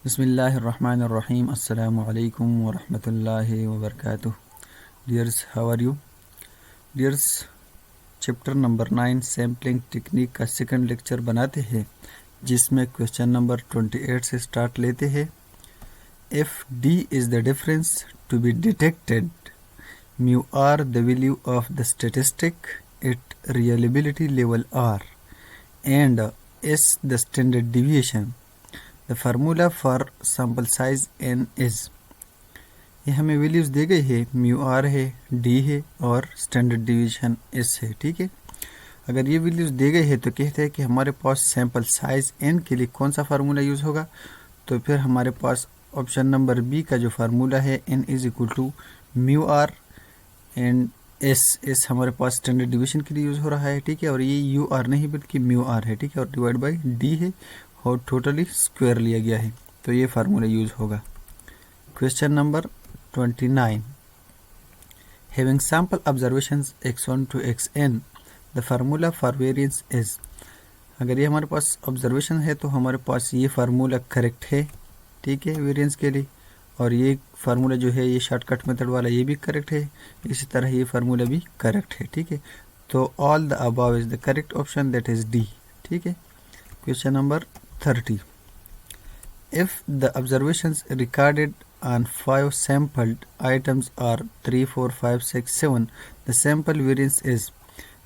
Bismillahirrahmanirrahim. Assalamu alaikum wa rahmatullahi wa barakatuh. Dears, how are you? Dears, chapter number 9 sampling technique का second lecture बनाते हैं, जिसमें question number 28 से start लेते हैं. If d is the difference to be detected, mu r the value of the statistic at reliability level r, and s the standard deviation. The formula for sample size n is, ये हमें values दी गई है, mu R है, D है और standard division S है. ठीक है, अगर ये वैल्यूज दी गई है तो कहते हैं कि हमारे पास सैंपल साइज एन के लिए कौन सा फार्मूला यूज़ होगा. तो फिर हमारे पास ऑप्शन नंबर बी का जो फार्मूला है N is equal to mu R and S हमारे पास स्टैंडर्ड डिवीजन के लिए यूज़ हो रहा है. ठीक है, और ये यू आर नहीं बल्कि म्यू आर है. ठीक है, और डिवाइड बाई डी है और टोटली स्क्वायर लिया गया है, तो ये फार्मूला यूज़ होगा. Question number 29. Having sample observations x1 to xn, the formula for variance is. अगर ये हमारे पास ऑब्जर्वेशन है तो हमारे पास ये फार्मूला करेक्ट है. ठीक है, वेरिएंस के लिए, और ये फार्मूला जो है ये शॉर्टकट मेथड वाला ये भी करेक्ट है. इसी तरह ये फार्मूला भी करेक्ट है. ठीक है, तो all the above is the correct option, that is D. ठीक है, question number 30. If the observations recorded on 5 sampled items are 3, 4, 5, 6, 7, the sample variance is.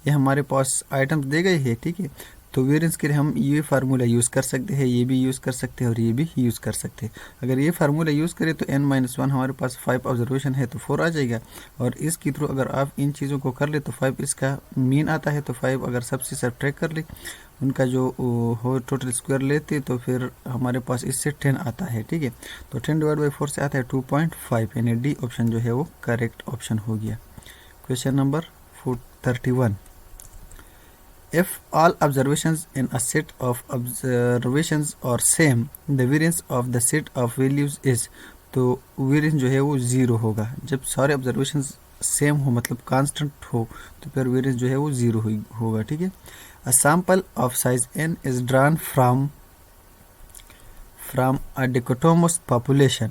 ये हमारे पास आइटम्स दे गए हैं. ठीक है, तो वेरिएंस के लिए हम ये फार्मूला यूज़ कर सकते हैं, ये भी यूज़ कर सकते हैं और ये भी यूज़ कर सकते हैं. अगर ये फार्मूला यूज़ करें तो n-1 हमारे पास 5 ऑब्जर्वेशन है तो 4 आ जाएगा, और इसके थ्रू अगर आप इन चीज़ों को कर ले तो 5 इसका मीन आता है. तो 5 अगर सबसे सब्ट्रैक्ट कर ले, उनका जो हो टोटल स्क्वायर लेते तो फिर हमारे पास इससे 10 आता है. ठीक है, तो 10 डिवाइड बाई 4 से आता है 2.5, यानी डी ऑप्शन जो है वो करेक्ट ऑप्शन हो गया. Question number 31. If all observations in a set of observations are same, the variance of the set of values is. तो वेरिएंस जो है वो 0 होगा. जब सारे ऑब्जर्वेशंस सेम हो, मतलब कांस्टेंट हो, तो फिर वेरिएंस जो है वो 0 होगा. ठीक है, a sample of size n is drawn from a dichotomous population.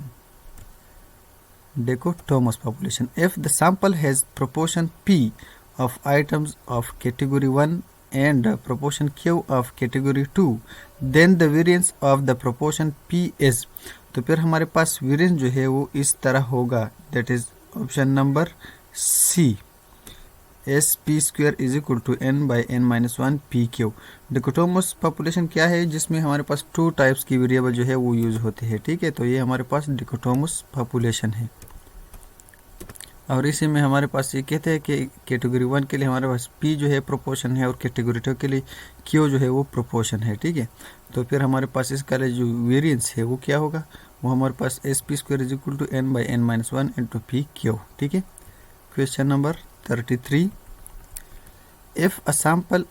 If the sample has proportion p of items of category 1 and proportion q of category 2, then the variance of the proportion p is. तो फिर हमारे पास variance जो है वो इस तरह होगा, that is option number C, S P square is equal to N by n-1 P Q. Dichotomous population क्या है, जिसमें हमारे पास 2 टाइप्स की वेरिएबल जो है वो यूज़ होते हैं. ठीक है, तो ये हमारे पास डिकोटोमस पॉपुलेशन है, और इसी में हमारे पास ये कहते हैं कि कैटेगरी 1 के लिए हमारे पास p जो है प्रोपोर्शन है और कैटेगरी 2 के लिए q जो है वो प्रोपोर्शन है. ठीक है, तो फिर हमारे पास इसका जो वेरिएंस है वो क्या होगा, वो हमारे पास S P square is equal to N by n-1 into P Q. ठीक है, question number 33. If a sample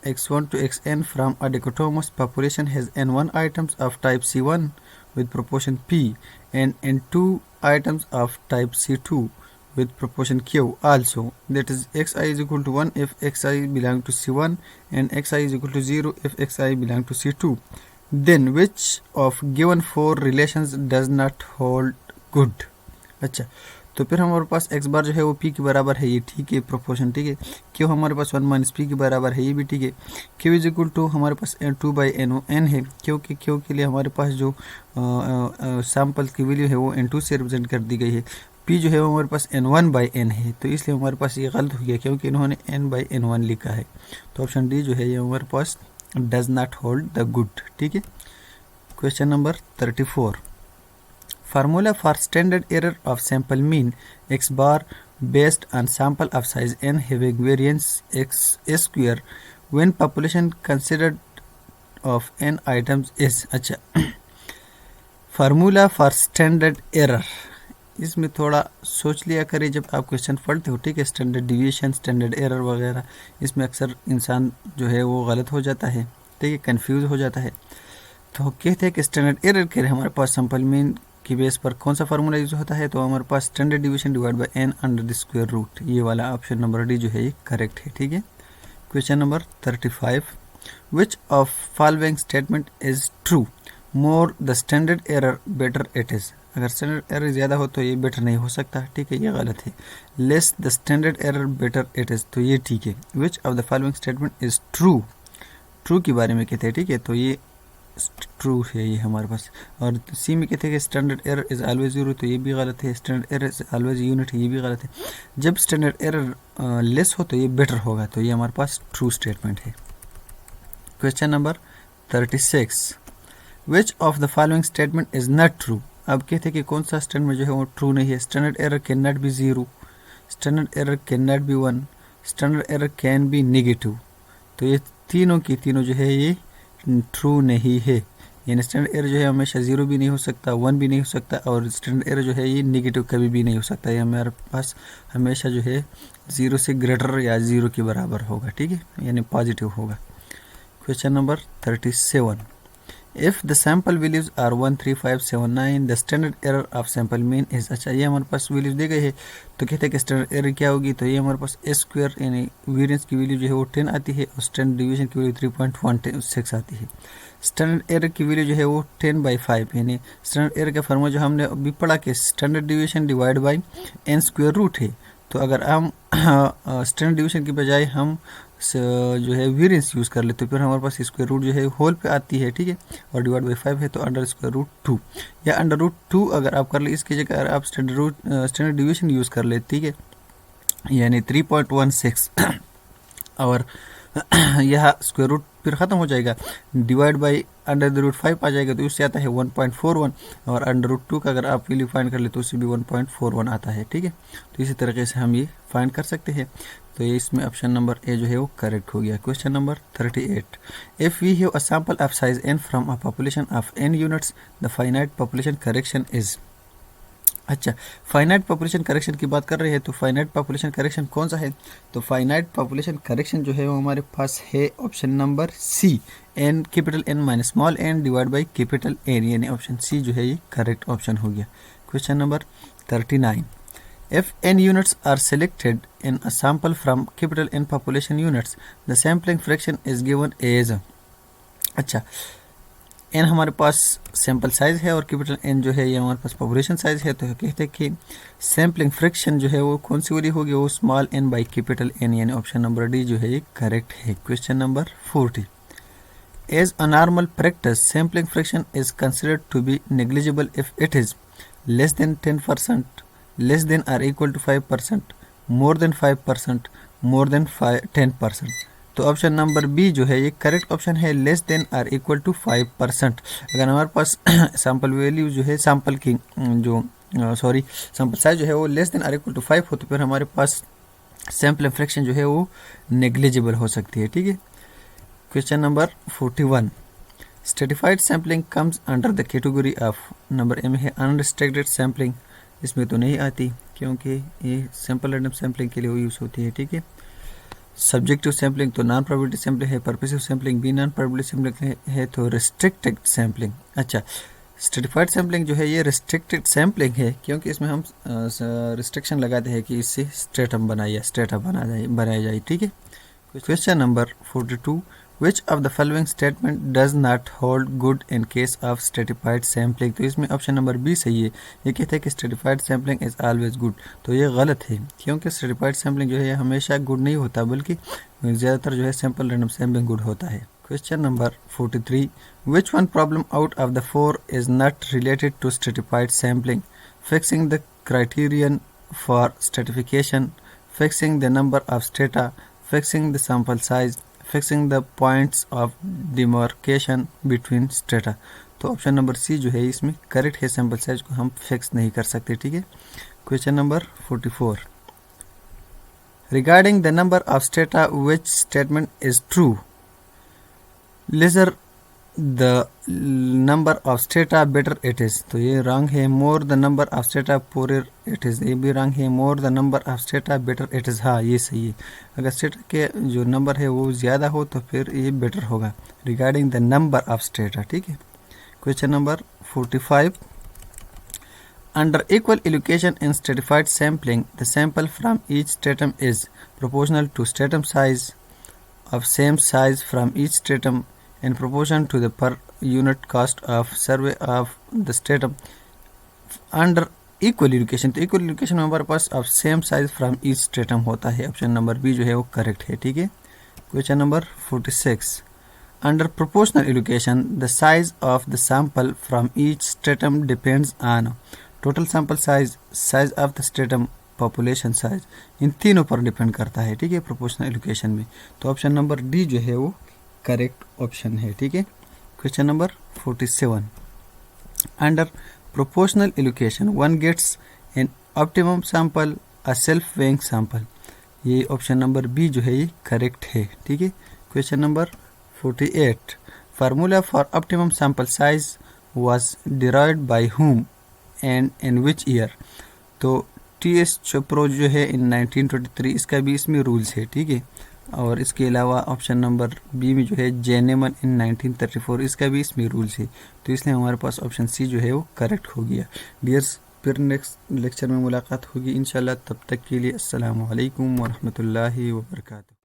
x1 to xn from a dichotomous population has n1 items of type C1 with proportion p and n2 items of type C2 with proportion q also, that is xi is equal to 1 if xi belong to C1 and xi is equal to 0 if xi belong to C2, then which of given 4 relations does not hold good. अच्छा, तो फिर हमारे पास x बार जो है वो p के बराबर है, ये ठीक है प्रोपोर्शन. ठीक है, q हमारे पास 1 माइनस p के बराबर है, ये भी ठीक है. q इज इक्वल टू हमारे पास 2 बाई n है, क्योंकि q के लिए हमारे पास जो सैम्पल की वैल्यू है वो n2 से रिप्रेजेंट कर दी गई है. p जो है वो हमारे पास n1 बाई n है, तो इसलिए हमारे पास ये गलत हो गया क्योंकि इन्होंने n बाई n1 लिखा है. तो ऑप्शन डी जो है ये हमारे पास does not hold the good. ठीक है, question number 34. Formula for standard error of sample mean x bar based on sample of size n having variance x square when population considered of n items is. अच्छा, formula for standard error, इसमें थोड़ा सोच लिया करें जब आप question पढ़ते हो. ठीक है, स्टैंडर्ड डिविएशन, स्टैंडर्ड एरर वगैरह, इसमें अक्सर इंसान जो है वो गलत हो जाता है. ठीक है, कंफ्यूज हो जाता है. तो कहते हैं कि स्टैंडर्ड एरर के लिए हमारे पास सैंपल मीन की बेस पर कौन सा फार्मूला यूज होता है, तो हमारे पास standard division divide by N under the square root, ये वाला ऑप्शन नंबर डी जो है ये करेक्ट है. ठीक है, question number 35. Which of following statement is true more the standard error better it is, अगर स्टैंडर्ड एरर ज़्यादा हो तो ये बेटर नहीं हो सकता, ठीक है, ये गलत है। Less the standard error better it is, तो ये ठीक है। Which of the following statement is true, true के बारे में कहते हैं, ठीक है, तो ये ट्रू है ये हमारे पास। और सी में कहते हैं कि standard error is always zero, तो ये भी गलत है। Standard error is always unit है, ये भी गलत है। जब स्टैंडर्ड एरर लेस हो तो ये बेटर होगा, तो ये हमारे पास ट्रू स्टेटमेंट है। Question number 36, which of the following statement is not true. अब कहते हैं कि कौन सा स्टेटमेंट जो है वो ट्रू नहीं है। Standard error can not be zero, standard error can not be one, standard error can be negative, तो ये तीनों की तीनों जो है ये ट्रू नहीं है। यानी स्टैंडर्ड एरर जो है हमेशा जीरो भी नहीं हो सकता, वन भी नहीं हो सकता, और स्टैंडर्ड एरर जो है ये नेगेटिव कभी भी नहीं हो सकता। ये हमारे पास हमेशा जो है जीरो से ग्रेटर या जीरो के बराबर होगा, ठीक है, यानी पॉजिटिव होगा। Question number 37, if the sample values are 1 3 5 7 9 the standard error of sample mean is. अच्छा, ये हमारे पास वैल्यूज दी गई है, तो कहते हैं कि स्टैंडर्ड एरर क्या होगी, तो ये हमारे पास ए स्क्वायर यानी वेरिएंस की वैल्यू जो है वो 10 आती है, और स्टैंडर्ड डिवीजन की वैल्यू 3.16 आती है। स्टैंडर्ड एरर की वैल्यू जो है वो 10/5, यानी स्टैंडर्ड एरर का फॉर्मूला जो हमने अभी पढ़ा कि standard division divide by N square root है। तो अगर हम स्टैंडर्ड डिवीजन की बजाय हम जो है वेरिएंस यूज़ कर ले तो फिर हमारे पास स्क्वायर रूट जो है होल पे आती है, ठीक है, और डिवाइड बाई 5 है तो अंडर स्क्वायर रूट 2 या अंडर रूट 2 अगर आप कर ले, इसकी जगह अगर आप स्टैंडर्ड डिवीजन यूज़ कर ले, ठीक है, यानी 3.16 और यह स्क्वायर रूट फिर ख़त्म हो जाएगा, divide by under the root 5 आ जाएगा, तो उससे आता है 1.41, और अंडर रूट 2 का अगर आप वैल्यू फाइंड कर ले तो उससे भी 1.41 आता है, ठीक है। तो इसी तरीके से हम ये फाइंड कर सकते हैं। तो ये इसमें ऑप्शन नंबर ए जो है वो करेक्ट हो गया। Question number 38, if we have a sample of size n from a population of n units the finite population correction is. अच्छा, फाइनाइट पॉपुलेशन करेक्शन की बात कर रहे हैं, तो फाइनाइट पॉपुलेशन करेक्शन कौन सा है, तो फाइनाइट पॉपुलेशन करेक्शन जो है वो हमारे पास है option number C, N capital N minus small N divide by capital N, यानी ऑप्शन सी जो है ये करेक्ट ऑप्शन हो गया। Question number 39, if n units are selected in a sample from capital N population units, the sampling fraction is given as। अच्छा, n हमारे पास sample size है और कैपिटल N जो है ये हमारे पास पॉपुलेशन साइज है, तो कहते हैं कि सैम्पलिंग फ्रैक्शन जो है वो कौन सी वाली होगी, वो small n by capital N, यानी ऑप्शन नंबर डी जो है ये करेक्ट है। Question number 40, as a normal practice sampling fraction is considered to be negligible if it is less than 10%, less than or equal to 5%, more than 5%, more than 10%। तो option number B जो है ये correct option है, less than और equal to 5%। अगर हमारे पास sample value जो है सैम्पल की जो सैम्पल साइज जो है वो लेस देन और इक्वल टू 5 हो तो फिर हमारे पास सैम्पल फ्रैक्शन जो है वो नेग्लिजिबल हो सकती है, ठीक है। Question number 41, stratified sampling comes under the category of, number A में है अनरिस्ट्रिक्टेड सैम्पलिंग, इसमें तो नहीं आती क्योंकि ये सैम्पल रैंडम सैम्पलिंग के लिए यूज़ होती है, ठीक है। सब्जेक्टिव सैम्पलिंग तो नॉन प्रोबेबिलिटी सैम्पलिंग है, पर्पसिव सैम्पलिंग भी नॉन प्रोबेबिलिटी सैम्पलिंग है, तो रिस्ट्रिक्टेड सैम्पलिंग। अच्छा, स्ट्रेटिफाइड सैम्पलिंग जो है ये रिस्ट्रिक्टेड सैम्पलिंग है क्योंकि इसमें हम रिस्ट्रिक्शन लगाते हैं कि इससे स्ट्रेटम बनाया जाए, ठीक है। Question number 42, Which of the following statement does not hold good in case of stratified sampling। तो इसमें ऑप्शन नंबर बी सही है, ये कहते हैं कि stratified sampling is always good, तो ये गलत है क्योंकि stratified sampling जो है हमेशा गुड नहीं होता बल्कि ज़्यादातर जो है सैम्पल रैंडम सैम्पलिंग गुड होता है। Question number 43, Which one problem out of the 4 is not related to stratified sampling? Fixing the criterion for stratification, fixing the number of strata, fixing the sample size, fixing the points of demarcation between strata. तो option number सी जो है इसमें correct है, sample size को हम fix नहीं कर सकते, ठीक है। Question number 44, regarding the number of strata which statement is true, lesser the number of strata better it is, तो ये रॉन्ग है। More the number of strata poor it is, ये भी रॉन्ग है। More the number of strata better it is, हाँ ये सही है। अगर स्ट्रेटा के जो नंबर है वो ज़्यादा हो तो फिर ये बेटर होगा, regarding the number of strata, ठीक है। Question number 45, under equal allocation in stratified sampling the sample from each stratum is proportional to stratum size of same size from each stratum in proportion to the per unit cost of survey of the stratum under equal elocution. तो equal elocution में हमारे पास अब same size from each stratum होता है। Option number B जो है वो correct है। ठीक है। Question number 46, under proportional allocation the size of the sample from each stratum depends on total sample size, size of the stratum, population size, इन तीनों पर डिपेंड करता है। ठीक है, प्रोपोर्शनल इलोकेशन में। तो ऑप्शन नंबर डी जो है वो करेक्ट ऑप्शन है। ठीक है। Question number 47, under proportional allocation one gets an optimum sample a self weighing sample। ये ऑप्शन नंबर बी जो है ये करेक्ट है। ठीक है। Question number 48, formula for optimum sample size was derived bye whom and in which year. तो T.S.. चोप्रो जो है इन 1923, इसका भी इसमें रूल्स है। ठीक है। और इसके अलावा ऑप्शन नंबर बी में जो है जेनेमन इन 1934, इसका भी इसमें रूल्स है। तो इसलिए हमारे पास ऑप्शन सी जो है वो करेक्ट हो गया। डियर्स, फिर नेक्स्ट लेक्चर में मुलाकात होगी इंशाल्लाह। तब तक के लिए अस्सलामु अलैकुम वरहमतुल्लाहि वबरकातुहू।